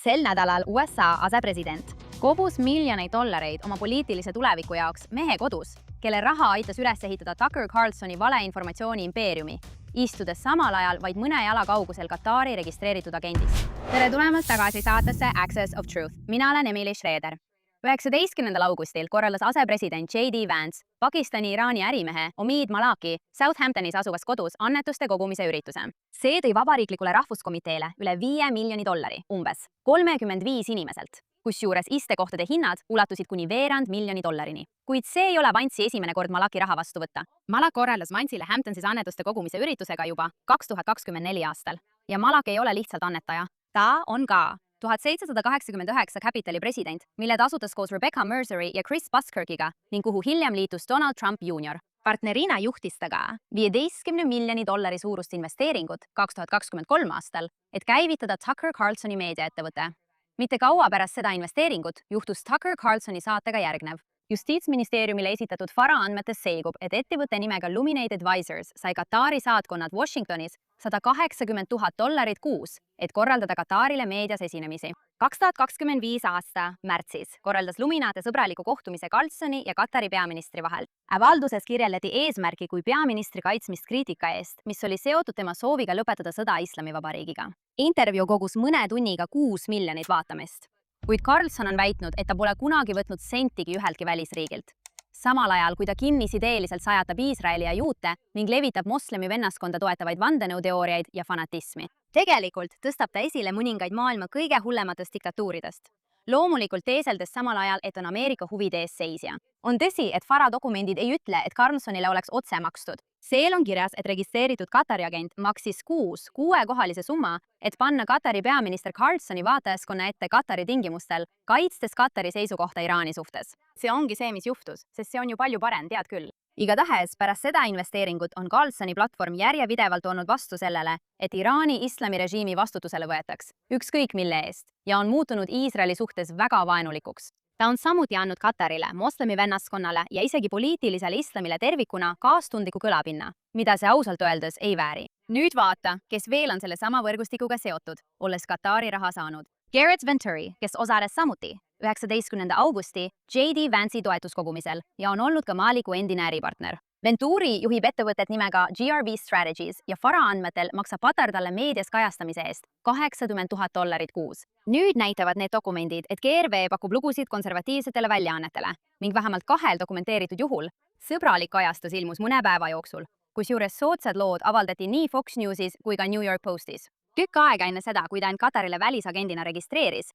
Sel nädalal USA asepresident kogus miljoneid dollareid oma poliitilise tuleviku jaoks mehe kodus, kelle raha aitas üles ehitada Tucker Carlsoni valeinformatsiooni impeeriumi, istudes samal ajal vaid mõne jala kaugusel Katari registreeritud agendist. Tere tulemast tagasi saatesse Access of Truth. Mina olen Emily Schroeder. 19. augustil korraldas asepresident J.D. Vance Pakistani-Iraani ärimehe Omid Malaki Southamptonis asuvas kodus annetuste kogumise ürituse. See tõi vabariiklikule rahvuskomiteele üle $5 miljoni, umbes 35 inimeselt, kusjuures istekohtade hinnad ulatusid kuni $250 000. Kuid see ei ole Vance'i esimene kord Malaki raha vastu võtta. Malak korraldas Vance'ile Hamptonsis annetuste kogumise üritusega juba 2024 aastal. Ja Malak ei ole lihtsalt annetaja. Ta on ka 1789 Capitali president, mille ta asutas koos Rebecca Merceri ja Chris Buskirkiga ning kuhu hiljem liitus Donald Trump Jr. Partnerina juhtis ta ka $15 miljoni suurust investeeringut 2023 aastal, et käivitada Tucker Carlsoni meediaettevõte. Mitte kaua pärast seda investeeringut juhtus Tucker Carlsoni saatega järgnev. Justiitsministeeriumile esitatud FARA andmetes selgub, et ettevõtte nimega Luminate Advisors sai Katari saatkonnad Washingtonis $180 000 kuus, et korraldada Katarile meedias esinemisi. 2025 aasta märtsis korraldas Luminate sõbraliku kohtumise Carlsoni ja Katari peaministri vahel. Avalduses kirjeldati eesmärki kui peaministri kaitsmist kriitika eest, mis oli seotud tema sooviga lõpetada sõda Islamivabariigiga. Intervjuu kogus mõne tunniga 6 miljonit vaatamist. Kuid Carlson on väitnud, et ta pole kunagi võtnud sentigi üheltki välisriigilt. Samal ajal, kui ta kinnisideeliselt sajatab Iisraeli ja juute ning levitab moslemi vennaskonda toetavaid vandenõuteooriaid ja fanatismi. Tegelikult tõstab ta esile mõningaid maailma kõige hullematest diktatuuridest. Loomulikult teeseldes samal ajal, et on Ameerika huvide ees seisja. On tõsi, et FARA dokumendid ei ütle, et Carlsonile oleks otse makstud. Seel on kirjas, et registreeritud Katari agent maksis kuus 6-kohalise summa, et panna Katari peaminister Carlsoni vaatajaskonna ette Katari tingimustel, kaitstes Katari seisukohta Iraani suhtes. See ongi see, mis juhtus, sest see on ju palju parem, tead küll. Igatahes, pärast seda investeeringut on Carlsoni platvorm järjepidevalt olnud vastu sellele, et Iraani islamirežiimi vastutusele võetaks, ükskõik mille eest, ja on muutunud Iisraeli suhtes väga vaenulikuks. Ta on samuti andnud Katarile, moslemi vennaskonnale ja isegi poliitilisele islamile tervikuna kaastundliku kõlapinna, mida see ausalt öeldes ei vääri. Nüüd vaata, kes veel on selle sama võrgustikuga seotud, olles Katari raha saanud. Garrett Venturi, kes osales samuti 19. augusti J.D. Vance'i toetuskogumisel ja on olnud ka Maliku endine äripartner. Venturi juhib ettevõtet nimega GRV Strategies ja FARA andmetel maksab Patar talle meedias kajastamise eest $80 000 kuus. Nüüd näitavad need dokumendid, et GRV pakub lugusid konservatiivsetele väljaannetele ning vähemalt 2 dokumenteeritud juhul sõbralik kajastus ilmus mõne päeva jooksul, kusjuures soodsad lood avaldati nii Fox Newsis kui ka New York Postis. Tükk aega enne seda, kui ta end Katarile välisagendina registreeris,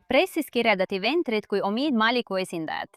pressis kirjeldati Venturit kui Omid Maliku esindajat.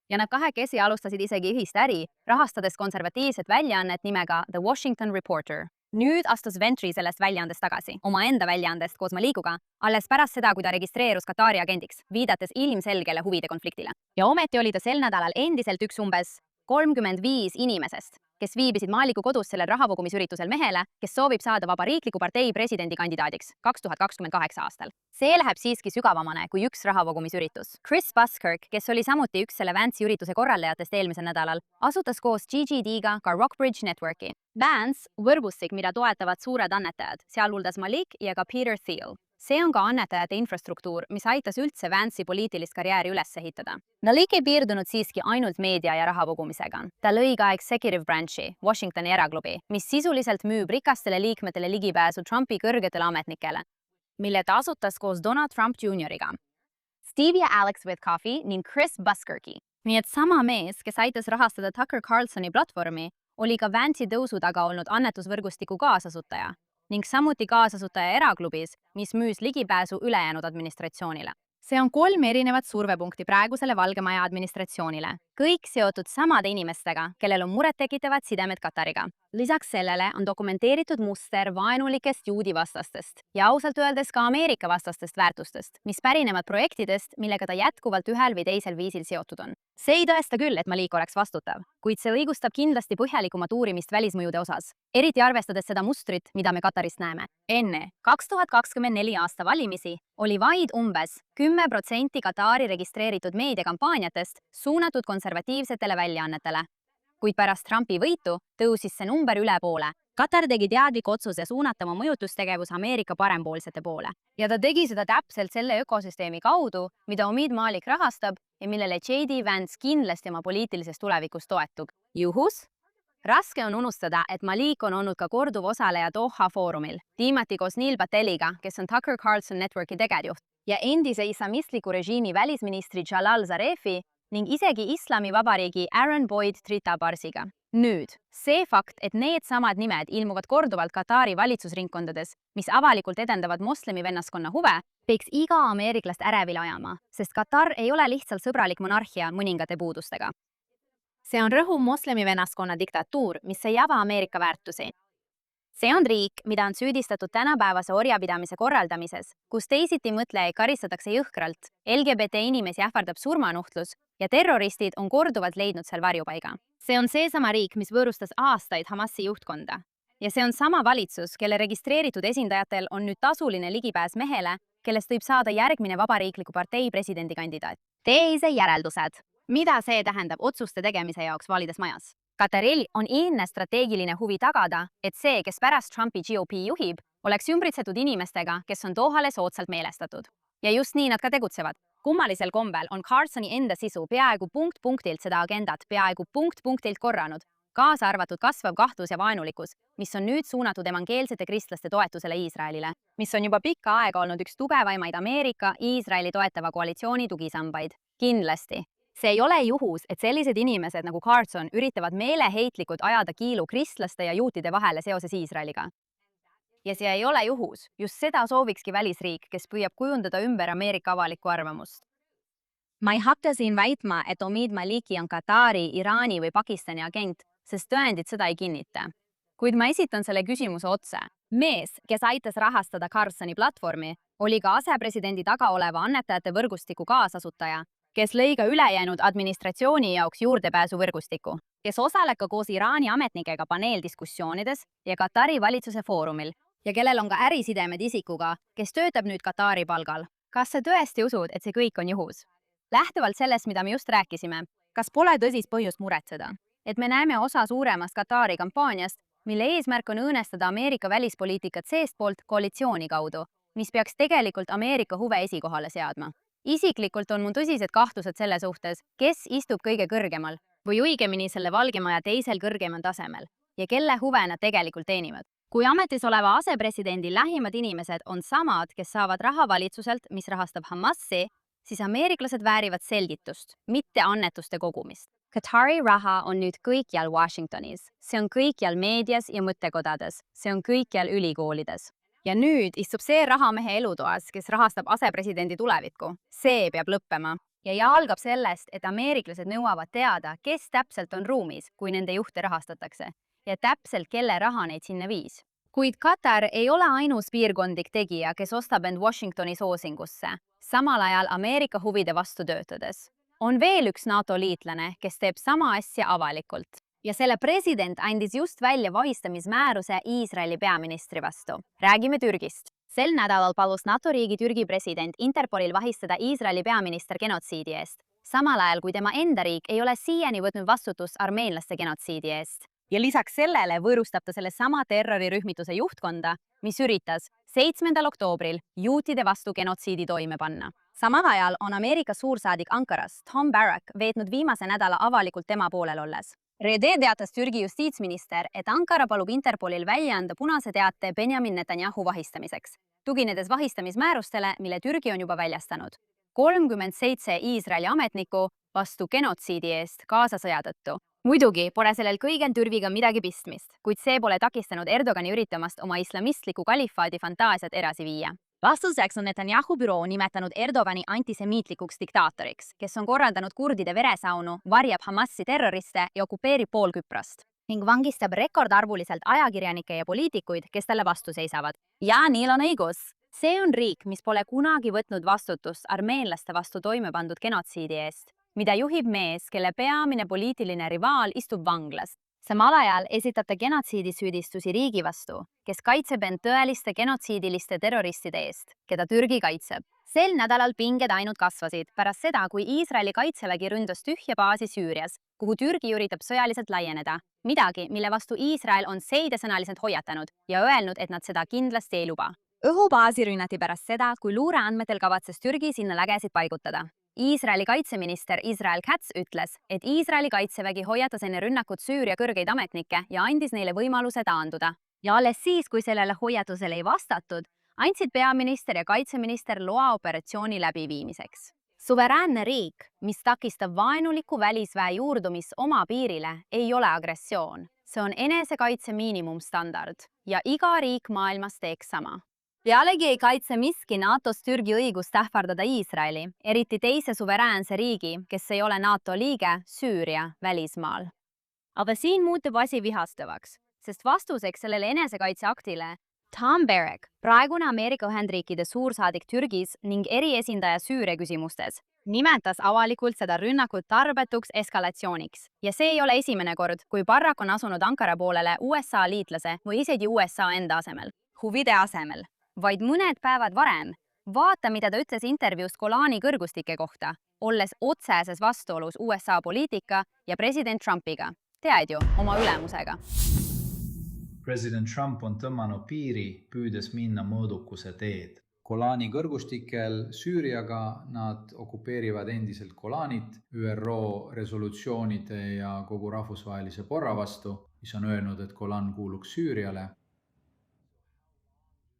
Ja nad kahekesi alustasid isegi ühist äri, rahastades konservatiivset väljaannet nimega The Washington Reporter. Nüüd astus Venturi sellest väljaandest tagasi, omaenda väljaandest koos Malikuga, alles pärast seda, kui ta registreerus Katari agendiks, viidates ilmselgele huvide konfliktile. Ja ometi oli ta sel nädalal endiselt üks umbes 35 inimesest, kes viibisid Maliku kodus sellel rahakogumisüritusel mehele, kes soovib saada Vabariikliku partei presidendikandidaadiks 2028 aastal. See läheb siiski sügavamane kui üks rahakogumisüritus. Chris Buskirk, kes oli samuti üks selle Vance'i ürituse korraldajatest eelmisel nädalal, asutas koos GGD-ga ka Rockbridge Networki. Vance, võrgustik, mida toetavad suured annetajad, sealhulgas Malik ja ka Peter Thiel. See on ka annetajate infrastruktuur, mis aitas üldse Vance'i poliitilist karjääri üles ehitada. Malik ei piirdunud siiski ainult meedia ja rahakogumisega. Ta lõi ka Executive Branchi, Washingtoni eraklubi, mis sisuliselt müüb rikastele liikmetele ligipääsu Trumpi kõrgetele ametnikele, mille ta asutas koos Donald Trump Jr.-iga. Steve ja Alex Witkoffy ning Chris Buskirki. Nii et sama mees, kes aitas rahastada Tucker Carlsoni platvormi, oli ka Vance'i tõusu taga olnud annetusvõrgustiku kaasasutaja ning samuti kaasasutaja eraklubis, mis müüs ligipääsu ülejäänud administratsioonile. See on 3 erinevat survepunkti praegusele Valgemaja administratsioonile, kõik seotud samade inimestega, kellel on murettekitavad sidemed Katariga. Lisaks sellele on dokumenteeritud muster vaenulikest juudivastastest ja ausalt öeldes ka Ameerika vastastest väärtustest, mis pärinevad projektidest, millega ta jätkuvalt ühel või teisel viisil seotud on. See ei tõesta küll, et Malik oleks vastutav, kuid see õigustab kindlasti põhjalikumat uurimist välismõjude osas, eriti arvestades seda mustrit, mida me Katarist näeme. Enne 2024 aasta valimisi oli vaid umbes 10% Katari registreeritud meediakampaaniatest suunatud konservatiivsetele väljaannetele. Kuid pärast Trumpi võitu tõusis see number üle poole. Katar tegi teadliku otsuse suunata oma mõjutustegevus Ameerika parempoolsete poole ja ta tegi seda täpselt selle ökosüsteemi kaudu, mida Omid Malik rahastab ja millele J.D. Vance kindlasti oma poliitilises tulevikus toetub. Juhus? Raske on unustada, et Malik on olnud ka korduv osaleja Doha foorumil, viimati koos Neil Pateliga, kes on Tucker Carlson Networki tegevjuht, ja endise islamistliku režiimi välisministri Jalal Zarefi ning isegi Islamivabariigi Aaron Boyd Tritabarsiga. Nüüd, see fakt, et needsamad nimed ilmuvad korduvalt Katari valitsusringkondades, mis avalikult edendavad moslemi vennaskonna huve, peaks iga ameeriklast ärevile ajama, sest Katar ei ole lihtsalt sõbralik monarhia mõningate puudustega. See on rõhuv moslemi vennaskonna diktatuur, mis ei java Ameerika väärtusi. See on riik, mida on süüdistatud tänapäevase orjapidamise korraldamises, kus teisiti mõtlejaid karistatakse jõhkralt, LGBT inimesi ähvardab surmanuhtlus ja terroristid on korduvalt leidnud seal varjupaiga. See on seesama riik, mis võõrustas aastaid Hamasi juhtkonda. Ja see on sama valitsus, kelle registreeritud esindajatel on nüüd tasuline ligipääs mehele, kellest võib saada järgmine vabariikliku partei presidendikandidaat. Tee ise järeldused. Mida see tähendab otsuste tegemise jaoks valides majas? Kataril on ilmne strateegiline huvi tagada, et see, kes pärast Trumpi GOP juhib, oleks ümbritsetud inimestega, kes on Dohale soodsalt meelestatud. Ja just nii nad ka tegutsevad. Kummalisel kombel on Carsoni enda sisu peaaegu punkt-punktilt seda agendat peaaegu punkt-punktilt korranud, kaasa arvatud kasvav kahtlus ja vaenulikkus, mis on nüüd suunatud evangeelsete kristlaste toetusele Iisraelile, mis on juba pikka aega olnud üks tugevaimaid Ameerika Iisraeli toetava koalitsiooni tugisambaid. Kindlasti. See ei ole juhus, et sellised inimesed nagu Carson üritavad meeleheitlikult ajada kiilu kristlaste ja juutide vahele seoses Iisraeliga. Ja see ei ole juhus, just seda soovikski välisriik, kes püüab kujundada ümber Ameerika avalikku arvamust. Ma ei hakka siin väitma, et Omid Maliki on Katari, Iraani või Pakistani agent, sest tõendid seda ei kinnita. Kuid ma esitan selle küsimuse otse. Mees, kes aitas rahastada Carsoni platvormi, oli ka asepresidendi taga oleva annetajate võrgustiku kaasasutaja, kes lõi ka ülejäänud administratsiooni jaoks juurdepääsu võrgustiku, kes osaleb ka koos Iraani ametnikega paneeldiskussioonides ja Katari valitsuse foorumil ja kellel on ka ärisidemed isikuga, kes töötab nüüd Katari palgal. Kas sa tõesti usud, et see kõik on juhus? Lähtuvalt sellest, mida me just rääkisime, kas pole tõsist põhjust muretseda, et me näeme osa suuremast Katari kampaaniast, mille eesmärk on õõnestada Ameerika välispoliitikat seestpoolt koalitsiooni kaudu, mis peaks tegelikult Ameerika huve esikohale seadma. Isiklikult on mul tõsised kahtlused selle suhtes, kes istub kõige kõrgemal või õigemini selle Valge Maja teisel kõrgemal tasemel ja kelle huve nad tegelikult teenivad. Kui ametis oleva asepresidendi lähimad inimesed on samad, kes saavad raha valitsuselt, mis rahastab Hamasi, siis ameeriklased väärivad selgitust, mitte annetuste kogumist. Katari raha on nüüd kõikjal Washingtonis, see on kõikjal meedias ja mõttekodades, see on kõikjal ülikoolides. Ja nüüd istub see rahamehe elutoas, kes rahastab asepresidendi tulevikku. See peab lõppema. Ja algab sellest, et ameeriklased nõuavad teada, kes täpselt on ruumis, kui nende juhte rahastatakse, ja täpselt kelle raha neid sinna viis. Kuid Katar ei ole ainus piirkondlik tegija, kes ostab end Washingtoni soosingusse, samal ajal Ameerika huvide vastu töötades. On veel üks NATO liitlane, kes teeb sama asja avalikult. Ja selle president andis just välja vahistamismääruse Iisraeli peaministri vastu. Räägime Türgist. Sel nädalal palus NATO riigi Türgi president Interpolil vahistada Iisraeli peaminister genotsiidi eest, samal ajal kui tema enda riik ei ole siiani võtnud vastutust armeenlaste genotsiidi eest. Ja lisaks sellele võõrustab ta selle sama terrorirühmituse juhtkonda, mis üritas 7. oktoobril juutide vastu genotsiidi toime panna. Samal ajal on Ameerika suursaadik Ankaras, Tom Barrack, veetnud viimase nädala avalikult tema poolel olles. Reede teatas Türgi justiitsminister, et Ankara palub Interpolil välja anda punase teate Benjamin Netanyahu vahistamiseks, tuginedes vahistamismäärustele, mille Türgi on juba väljastanud. 37 Iisraeli ametniku vastu genotsiidi eest Gaza-sõja tõttu. Muidugi pole sellel kõigel Türgiga midagi pistmist, kuid see pole takistanud Erdogani üritamast oma islamistliku kalifaadi fantaasiat edasi viia. Vastuseks on Netanyahu büroo nimetanud Erdogani antisemiitlikuks diktaatoriks, kes on korraldanud kurdide veresaunu, varjab Hamasi terroriste ja okupeerib pool Küprost ning vangistab rekordarvuliselt ajakirjanikke ja poliitikuid, kes talle vastu seisavad. Ja neil on õigus. See on riik, mis pole kunagi võtnud vastutust armeenlaste vastu toime pandud genotsiidi eest, mida juhib mees, kelle peamine poliitiline rivaal istub vanglas. Samal ajal esitab ta genotsiidisüüdistusi riigi vastu, kes kaitseb end tõeliste genotsiidiliste terroristide eest, keda Türgi kaitseb. Sel nädalal pinged ainult kasvasid pärast seda, kui Iisraeli kaitsevägi ründas tühja baasi Süürias, kuhu Türgi üritab sõjaliselt laieneda. Midagi, mille vastu Iisrael on seidesõnaliselt hoiatanud ja öelnud, et nad seda kindlasti ei luba. Õhubaasi rünnati pärast seda, kui luureandmetel kavatses Türgi sinna lägesid paigutada. Iisraeli kaitseminister Israel Katz ütles, et Iisraeli kaitsevägi hoiatas enne rünnakut Süüria kõrgeid ametnikke ja andis neile võimaluse taanduda. Ja alles siis, kui sellele hoiatusele ei vastatud, andsid peaminister ja kaitseminister loa operatsiooni läbiviimiseks. Suveräänne riik, mis takistab vaenuliku välisväe juurdumist oma piirile, ei ole agressioon. See on enesekaitse miinimumstandard ja iga riik maailmas teeks sama. Pealegi ei kaitse miski NATOs Türgi õigust ähvardada Iisraeli, eriti teise suveräänse riigi, kes ei ole NATO liige, Süüria välismaal. Aga siin muutub asi vihastavaks, sest vastuseks sellele enesekaitseaktile Tom Barrack, praegune Ameerika Ühendriikide suursaadik Türgis ning eriesindaja Süüria küsimustes, nimetas avalikult seda rünnakut tarbetuks eskalatsiooniks. Ja see ei ole esimene kord, kui Barrack on asunud Ankara poolele USA liitlase või isegi USA enda asemel, huvide asemel. Vaid mõned päevad varem, vaata, mida ta ütles intervjuus Golani kõrgustike kohta, olles otseses vastuolus USA poliitika ja president Trumpiga. Tead ju, oma ülemusega. President Trump on tõmmanud piiri, püüdes minna mõõdukuse teed. Golani kõrgustikel Süüriaga nad okupeerivad endiselt Golanit ÜRO resolutsioonide ja kogu rahvusvahelise korra vastu, mis on öelnud, et Golan kuuluks Süüriale.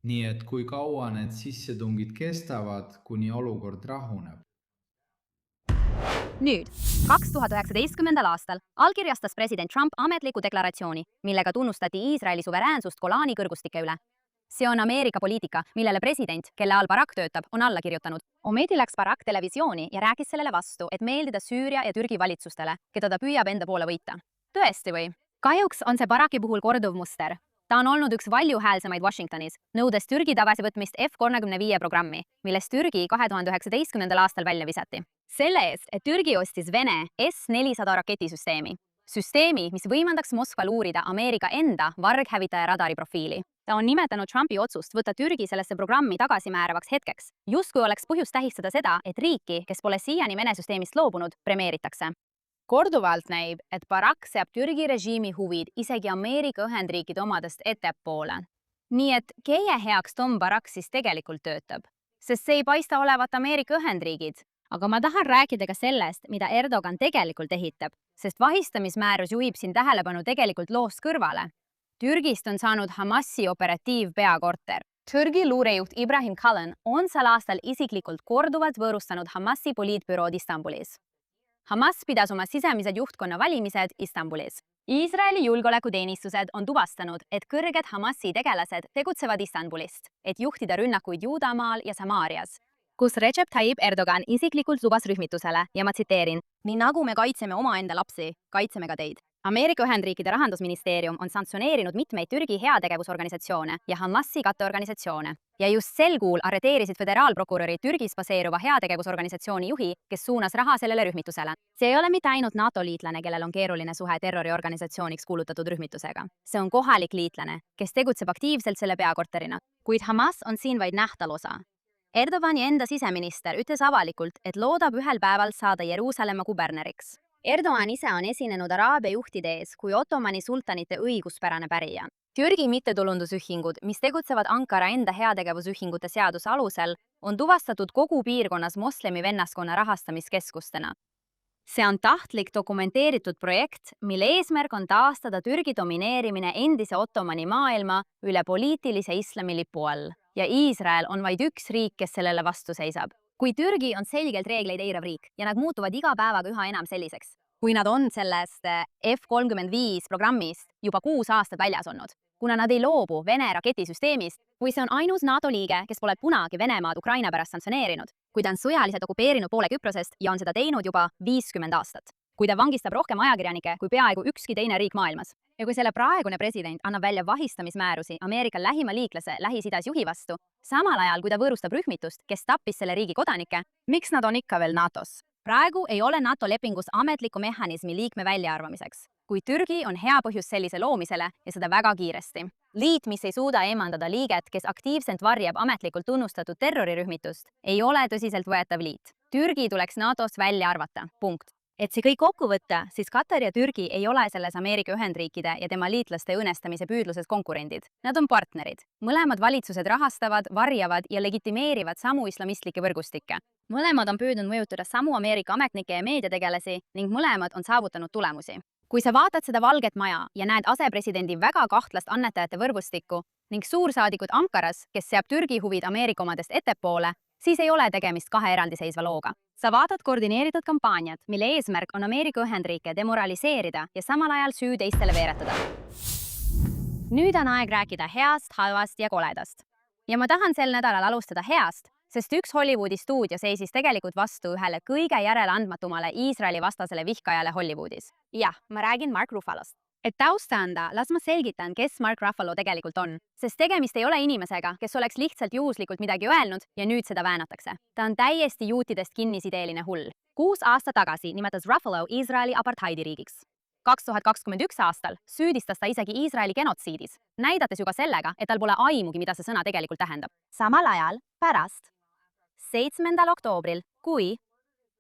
Nii et kui kaua need sissetungid kestavad, kuni olukord rahuneb? Nüüd, 2019. aastal allkirjastas president Trump ametliku deklaratsiooni, millega tunnustati Iisraeli suveräänsust Golani kõrgustike üle. See on Ameerika poliitika, millele president, kelle all Barack töötab, on alla kirjutanud. Ometi läks Barack televisiooni ja rääkis sellele vastu, et meeldida Süüria ja Türgi valitsustele, keda ta püüab enda poole võita. Tõesti või? Kahjuks on see Baracki puhul korduv muster. Ta on olnud üks valjuhäälsemaid Washingtonis, nõudes Türgi tagasivõtmist F-35 programmi, millest Türgi 2019. aastal välja visati. Selle eest, et Türgi ostis Vene S-400 raketisüsteemi. Süsteemi, mis võimaldaks Moskval uurida Ameerika enda varghävitaja radari profiili. Ta on nimetanud Trumpi otsust võtta Türgi sellesse programmi tagasimääravaks hetkeks. Justkui oleks põhjust tähistada seda, et riiki, kes pole siiani Vene süsteemist loobunud, premeeritakse. Korduvalt näib, et Barack seab Türgi režiimi huvid isegi Ameerika Ühendriikide omadest ettepoole. Nii et kelle heaks Tom Barack siis tegelikult töötab? Sest see ei paista olevat Ameerika Ühendriigid. Aga ma tahan rääkida ka sellest, mida Erdogan tegelikult ehitab, sest vahistamismäärus juhib siin tähelepanu tegelikult loost kõrvale. Türgist on saanud Hamasi operatiivpeakorter. Türgi luurejuht Ibrahim Kalin on sel aastal isiklikult korduvalt võõrustanud Hamasi poliitbürood Istanbulis. Hamas pidas oma sisemised juhtkonna valimised Istanbulis. Iisraeli julgeolekuteenistused on tuvastanud, et kõrged Hamasi tegelased tegutsevad Istanbulist, et juhtida rünnakuid Juudamaal ja Samaarias, kus Recep Tayyip Erdogan isiklikult lubas rühmitusele ja ma tsiteerin, nii nagu me kaitseme omaenda lapsi, kaitseme ka teid. Ameerika Ühendriikide rahandusministeerium on sanktsioneerinud mitmeid Türgi heategevusorganisatsioone ja Hamasi katteorganisatsioone. Ja just sel kuul arreteerisid föderaalprokuröri Türgis baseeruva heategevusorganisatsiooni juhi, kes suunas raha sellele rühmitusele. See ei ole mitte ainult NATO liitlane, kellel on keeruline suhe terroriorganisatsiooniks kuulutatud rühmitusega. See on kohalik liitlane, kes tegutseb aktiivselt selle peakorterina. Kuid Hamas on siin vaid nähtav osa. Erdogani enda siseminister ütles avalikult, et loodab ühel päeval saada Jeruusalemma kuberneriks. Erdogan ise on esinenud Araabia juhtide ees kui Ottomani sultanite õiguspärane pärija. Türgi mittetulundusühingud, mis tegutsevad Ankara enda heategevusühingute seaduse alusel, on tuvastatud kogu piirkonnas moslemi vennaskonna rahastamiskeskustena. See on tahtlik dokumenteeritud projekt, mille eesmärk on taastada Türgi domineerimine endise Ottomani maailma üle poliitilise islami lipu all. Ja Iisrael on vaid üks riik, kes sellele vastu seisab. Kui Türgi on selgelt reegleid eirav riik ja nad muutuvad iga päevaga üha enam selliseks, kui nad on sellest F-35 programmist juba 6 aastat väljas olnud, kuna nad ei loobu Vene raketisüsteemist, kui see on ainus NATO liige, kes pole kunagi Venemaad Ukraina pärast sanktsioneerinud, kui ta on sõjaliselt okupeerinud poole Küprosest ja on seda teinud juba 50 aastat, kui ta vangistab rohkem ajakirjanikke kui peaaegu ükski teine riik maailmas. Ja kui selle praegune president annab välja vahistamismäärusi Ameerika lähima liiklase Lähis-Idas juhi vastu, samal ajal kui ta võõrustab rühmitust, kes tappis selle riigi kodanikke, miks nad on ikka veel NATOs? Praegu ei ole NATO lepingus ametliku mehhanismi liikme väljaarvamiseks. kuid Türgi on hea põhjus sellise loomisele ja seda väga kiiresti. Liit, mis ei suuda eemaldada liiget, kes aktiivselt varjab ametlikult tunnustatud terrorirühmitust, ei ole tõsiseltvõetav liit. Türgi tuleks NATO-st välja arvata. Punkt. Et see kõik kokku võtta, siis Katar ja Türgi ei ole selles Ameerika Ühendriikide ja tema liitlaste õõnestamise püüdluses konkurendid. Nad on partnerid. Mõlemad valitsused rahastavad, varjavad ja legitimeerivad samu islamistlikke võrgustikke. Mõlemad on püüdnud mõjutada samu Ameerika ametnikke ja meediategelasi ning mõlemad on saavutanud tulemusi. Kui sa vaatad seda valget maja ja näed asepresidendi väga kahtlast annetajate võrgustikku ning suursaadikud Ankaras, kes seab Türgi huvid Ameerika omadest ettepoole, siis ei ole tegemist kahe eraldiseisva looga. Sa vaatad koordineeritud kampaaniat, mille eesmärk on Ameerika Ühendriike demoraliseerida ja samal ajal süü teistele veeretada. Nüüd on aeg rääkida heast, halvast ja koledast. Ja ma tahan sel nädalal alustada heast, sest üks Hollywoodi stuudio seisis tegelikult vastu ühele kõige järeleandmatumale Iisraeli vastasele vihkajale Hollywoodis. Jah, ma räägin Mark Ruffalost. Et tausta anda, las ma selgitan, kes Mark Ruffalo tegelikult on, sest tegemist ei ole inimesega, kes oleks lihtsalt juhuslikult midagi öelnud ja nüüd seda väänatakse. Ta on täiesti juutidest kinnisideeline hull. 6 aastat tagasi nimetas Ruffalo Iisraeli apartheidiriigiks. 2021 aastal süüdistas ta isegi Iisraeli genotsiidis, näidates ju ka sellega, et tal pole aimugi, mida see sõna tegelikult tähendab. Samal ajal pärast 7. oktoobril, kui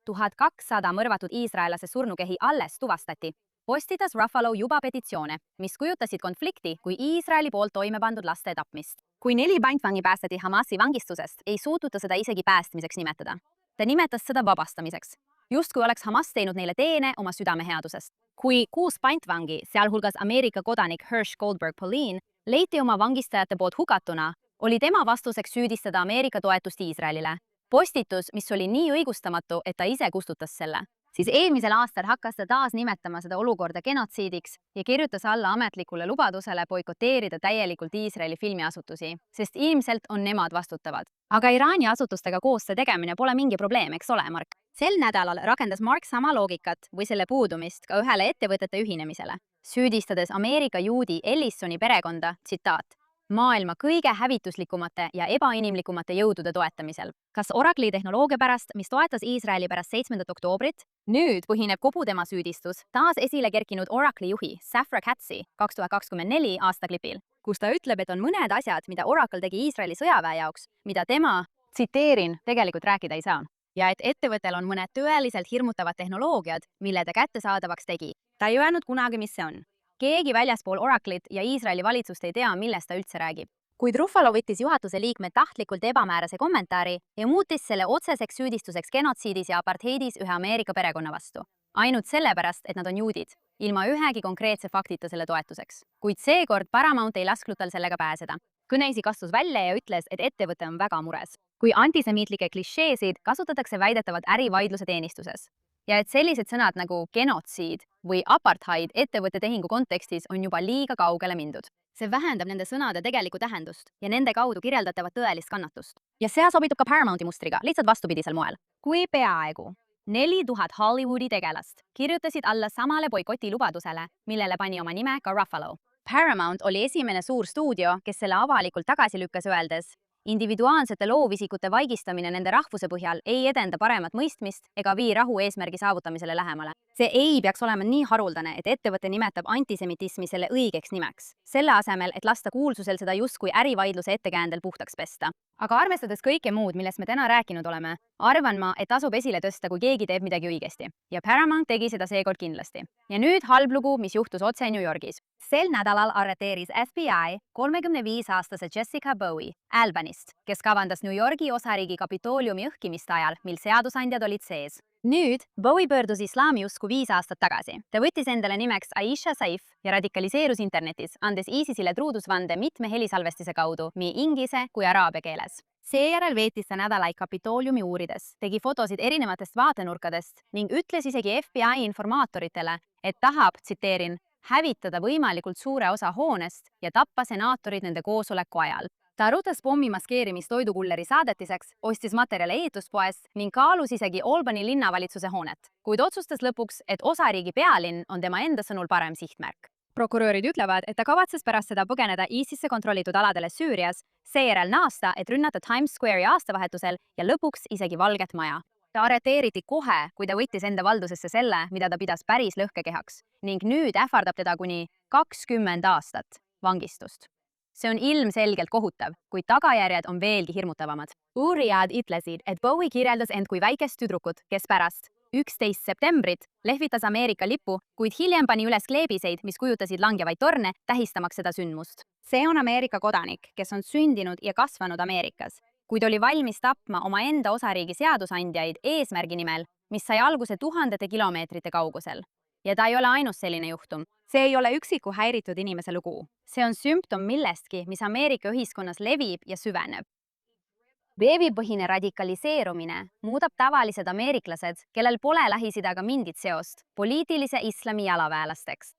1200 mõrvatud iisraellase surnukehi alles tuvastati, postitas Ruffalo juba petitsioone, mis kujutasid konflikti kui Iisraeli poolt toime pandud laste tapmist. Kui 4 pantvangi päästeti Hamasi vangistusest, ei suutnud ta seda isegi päästmiseks nimetada. Ta nimetas seda vabastamiseks, justkui oleks Hamas teinud neile teene oma südameheadusest. Kui 6 pantvangi, sealhulgas Ameerika kodanik Hersh Goldberg-Polin, leiti oma vangistajate poolt hukatuna, oli tema vastuseks süüdistada Ameerika toetust Iisraelile. Postitus, mis oli nii õigustamatu, et ta ise kustutas selle. Siis eelmisel aastal hakkas ta taas nimetama seda olukorda genotsiidiks ja kirjutas alla ametlikule lubadusele boikoteerida täielikult Iisraeli filmiasutusi, sest ilmselt on nemad vastutavad. Aga Iraani asutustega koostöö tegemine pole mingi probleem, eks ole, Mark? Sel nädalal rakendas Mark sama loogikat või selle puudumist ka ühele ettevõtete ühinemisele, süüdistades Ameerika juudi Ellisoni perekonda, tsitaat, maailma kõige hävituslikumate ja ebainimlikumate jõudude toetamisel. Kas Oracle'i tehnoloogia pärast, mis toetas Iisraeli pärast 7. oktoobrit? Nüüd põhineb kogu tema süüdistus taas esile kerkinud Oracle'i juhi Safra Catzi 2024 aasta klipil, kus ta ütleb, et on mõned asjad, mida Oracle tegi Iisraeli sõjaväe jaoks, mida tema, tsiteerin, tegelikult rääkida ei saa. Ja et ettevõttel on mõned tõeliselt hirmutavad tehnoloogiad, mille ta kättesaadavaks tegi. Ta ei öelnud kunagi, mis see on. Keegi väljaspool Oracle'it ja Iisraeli valitsust ei tea, millest ta üldse räägib. Kuid Ruffalo võttis juhatuse liikmed tahtlikult ebamäärase kommentaari ja muutis selle otseseks süüdistuseks genotsiidis ja apartheidis ühe Ameerika perekonna vastu. Ainult sellepärast, et nad on juudid, ilma ühegi konkreetse faktita selle toetuseks. Kuid seekord Paramount ei lasknud tal sellega pääseda. Kõneisik astus välja ja ütles, et ettevõte on väga mures, kui antisemiitlikke klišeesid kasutatakse väidetavad ärivaidluse teenistuses. Ja et sellised sõnad nagu genotsiid või apartheid ettevõtte tehingu kontekstis on juba liiga kaugele mindud. See vähendab nende sõnade tegelikku tähendust ja nende kaudu kirjeldatavat tõelist kannatust. Ja see sobitub ka Paramounti mustriga, lihtsalt vastupidisel moel. Kui peaaegu 4000 Hollywoodi tegelast kirjutasid alla samale boikoti lubadusele, millele pani oma nime ka Ruffalo. Paramount oli esimene suur stuudio, kes selle avalikult tagasi lükkas öeldes, individuaalsete loovisikute vaigistamine nende rahvuse põhjal ei edenda paremat mõistmist ega vii rahu eesmärgi saavutamisele lähemale. See ei peaks olema nii haruldane, et ettevõte nimetab antisemitismi selle õigeks nimeks, selle asemel, et lasta kuulsusel seda justkui ärivaidluse ettekäändel puhtaks pesta. Aga arvestades kõike muud, millest me täna rääkinud oleme, arvan ma, et tasub esile tõsta, kui keegi teeb midagi õigesti. Ja Paramount tegi seda seekord kindlasti. Ja nüüd halb lugu, mis juhtus otse New Yorgis. Sel nädalal arreteeris FBI 35-aastase Jessica Bowie Albanist, kes kavandas New Yorgi osariigi Kapitooliumi õhkimist ajal, mil seadusandjad olid sees. Nüüd Bowie pöördus islaami usku 5 aastat tagasi. Ta võttis endale nimeks Aisha Saif ja radikaliseerus internetis, andes ISISile truudusvande mitme helisalvestise kaudu nii inglise kui araabia keeles. Seejärel veetis ta nädalaid Kapitooliumi uurides, tegi fotosid erinevatest vaatenurkadest ning ütles isegi FBI informaatoritele, et tahab, tsiteerin, hävitada võimalikult suure osa hoonest ja tappa senaatorid nende koosoleku ajal. Ta arutas pommi maskeerimist toidukulleri saadetiseks, ostis materjale ehituspoest ning kaalus isegi Albany linnavalitsuse hoonet, kuid otsustas lõpuks, et osariigi pealinn on tema enda sõnul parem sihtmärk. Prokurörid ütlevad, et ta kavatses pärast seda põgeneda ISISe kontrollitud aladele Süürias, seejärel naasta, et rünnata Times Square'i aastavahetusel ja lõpuks isegi Valget Maja. Ta arreteeriti kohe, kui ta võttis enda valdusesse selle, mida ta pidas päris lõhkekehaks ning nüüd ähvardab teda kuni 20 aastat vangistust. See on ilmselgelt kohutav, kuid tagajärjed on veelgi hirmutavamad. Uurijad ütlesid, et Bowie kirjeldas end kui väikest tüdrukut, kes pärast 11. septembrit lehvitas Ameerika lipu, kuid hiljem pani üles kleebiseid, mis kujutasid langevaid torne, tähistamaks seda sündmust. See on Ameerika kodanik, kes on sündinud ja kasvanud Ameerikas, kuid oli valmis tapma omaenda osariigi seadusandjaid eesmärgi nimel, mis sai alguse tuhandete kilomeetrite kaugusel. Ja ta ei ole ainus selline juhtum. See ei ole üksiku häiritud inimese lugu. See on sümptom millestki, mis Ameerika ühiskonnas levib ja süveneb. Veebipõhine radikaliseerumine muudab tavalised ameeriklased, kellel pole Lähis-Idaga mingit seost, poliitilise islami jalaväelasteks.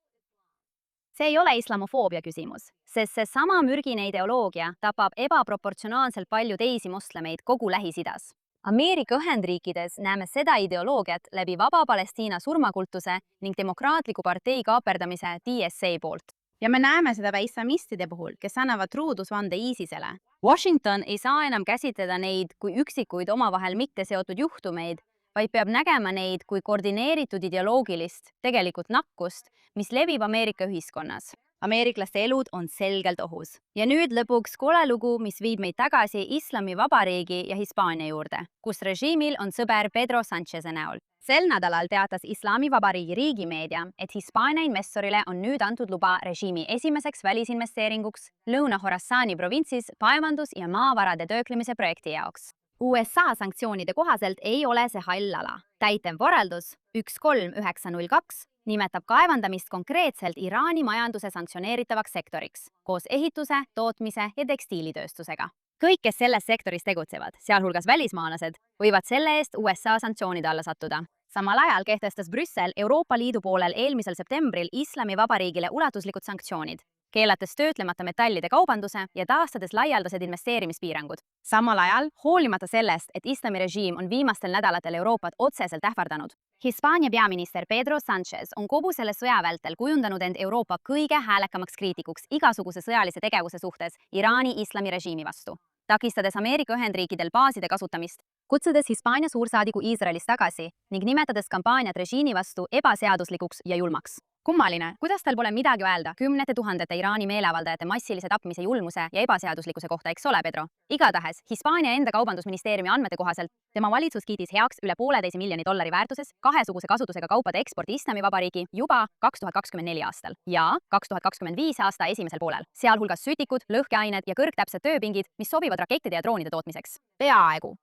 See ei ole islamofoobia küsimus, sest seesama mürgine ideoloogia tapab ebaproportsionaalselt palju teisi moslemeid kogu Lähis-Idas. Ameerika Ühendriikides näeme seda ideoloogiat läbi Vaba Palestiina surmakultuse ning Demokraatliku partei kaaperdamise DSA poolt. Ja me näeme seda islamistide puhul, kes annavad truudusvande ISISele. Washington ei saa enam käsitleda neid kui üksikuid omavahel mitte seotud juhtumeid, vaid peab nägema neid kui koordineeritud ideoloogilist, tegelikult nakkust, mis levib Ameerika ühiskonnas. Ameeriklaste elud on selgelt ohus. Ja nüüd lõpuks kole lugu, mis viib meid tagasi Islami Vabariigi ja Hispaania juurde, kus režiimil on sõber Pedro Sáncheze näol. Sel nädalal teatas Islami Vabariigi riigimeedia, et Hispaania investorile on nüüd antud luba režiimi esimeseks välisinvesteeringuks Lõuna-Horassani provintsis paevandus- ja maavarade töötlemise projekti jaoks. USA sanktsioonide kohaselt ei ole see hall ala. Täitev korraldus 13902 nimetab kaevandamist konkreetselt Iraani majanduse sanktsioneeritavaks sektoriks, koos ehituse, tootmise ja tekstiilitööstusega. Kõik, kes selles sektoris tegutsevad, sealhulgas välismaalased, võivad selle eest USA sanktsioonide alla sattuda. Samal ajal kehtestas Brüssel Euroopa Liidu poolel eelmisel septembril Islami Vabariigile ulatuslikud sanktsioonid, keelates töötlemata metallide kaubanduse ja taastades laialdased investeerimispiirangud. Samal ajal, hoolimata sellest, et islamirežiim on viimastel nädalatel Euroopat otseselt ähvardanud, Hispaania peaminister Pedro Sánchez on kogu selle sõja vältel kujundanud end Euroopa kõige häälekamaks kriitikuks igasuguse sõjalise tegevuse suhtes Iraani islamirežiimi vastu, takistades Ameerika Ühendriikidel baaside kasutamist, kutsudes Hispaania suursaadiku Iisraelis tagasi ning nimetades kampaaniat režiimi vastu ebaseaduslikuks ja julmaks. Kummaline, kuidas tal pole midagi öelda kümnete tuhandete Iraani meeleavaldajate massilise tapmise julmuse ja ebaseaduslikkuse kohta, eks ole, Pedro? Igatahes, Hispaania enda kaubandusministeeriumi andmete kohaselt tema valitsus kiitis heaks üle $1,5 miljoni väärtuses kahesuguse kasutusega kaupade ekspordi Islami Vabariigi juba 2024 aastal ja 2025 aasta esimesel poolel, sealhulgas sütikud, lõhkeained ja kõrgtäpsed tööpingid, mis sobivad rakettide ja droonide tootmiseks. Peaaegu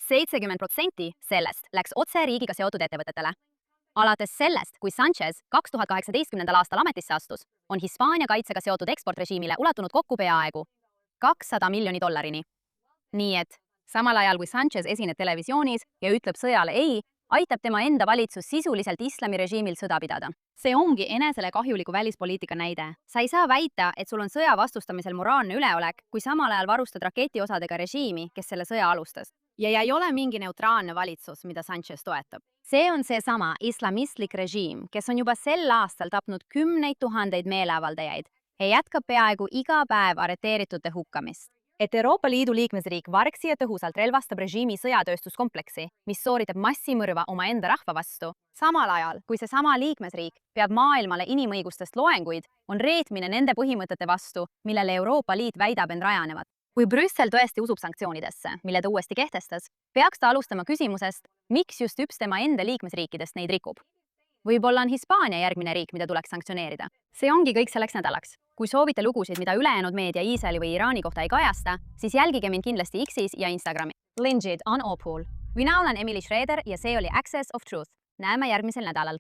70% sellest läks otse riigiga seotud ettevõtetele. Alates sellest, kui Sánchez 2018. aastal ametisse astus, on Hispaania kaitsega seotud eksportrežiimile ulatunud kokku peaaegu $200 miljonit. Nii et samal ajal, kui Sánchez esineb televisioonis ja ütleb sõjale ei, aitab tema enda valitsus sisuliselt islamirežiimil sõda pidada. See ongi enesele kahjuliku välispoliitika näide. Sa ei saa väita, et sul on sõja vastustamisel moraalne üleolek, kui samal ajal varustad raketiosadega režiimi, kes selle sõja alustas. Ja ei ole mingi neutraalne valitsus, mida Sánchez toetab. See on seesama islamistlik režiim, kes on juba sel aastal tapnud kümneid tuhandeid meeleavaldajaid ja jätkab peaaegu iga päev arreteeritute hukkamist. Et Euroopa Liidu liikmesriik vargsi ja tõhusalt relvastab režiimi sõjatööstuskompleksi, mis sooritab massimõrva omaenda rahva vastu, samal ajal, kui seesama liikmesriik peab maailmale inimõigustest loenguid, on reetmine nende põhimõtete vastu, millele Euroopa Liit väidab end rajanevat. Kui Brüssel tõesti usub sanktsioonidesse, mille ta uuesti kehtestas, peaks ta alustama küsimusest, miks just üks tema enda liikmesriikidest neid rikub. Võib-olla on Hispaania järgmine riik, mida tuleks sanktsioneerida. See ongi kõik selleks nädalaks. Kui soovite lugusid, mida ülejäänud meedia Iisraeli või Iraani kohta ei kajasta, siis jälgige mind kindlasti X-is ja Instagrami. Lingid on Opul. Mina olen Emily Schroeder ja see oli Access of Truth. Näeme järgmisel nädalal.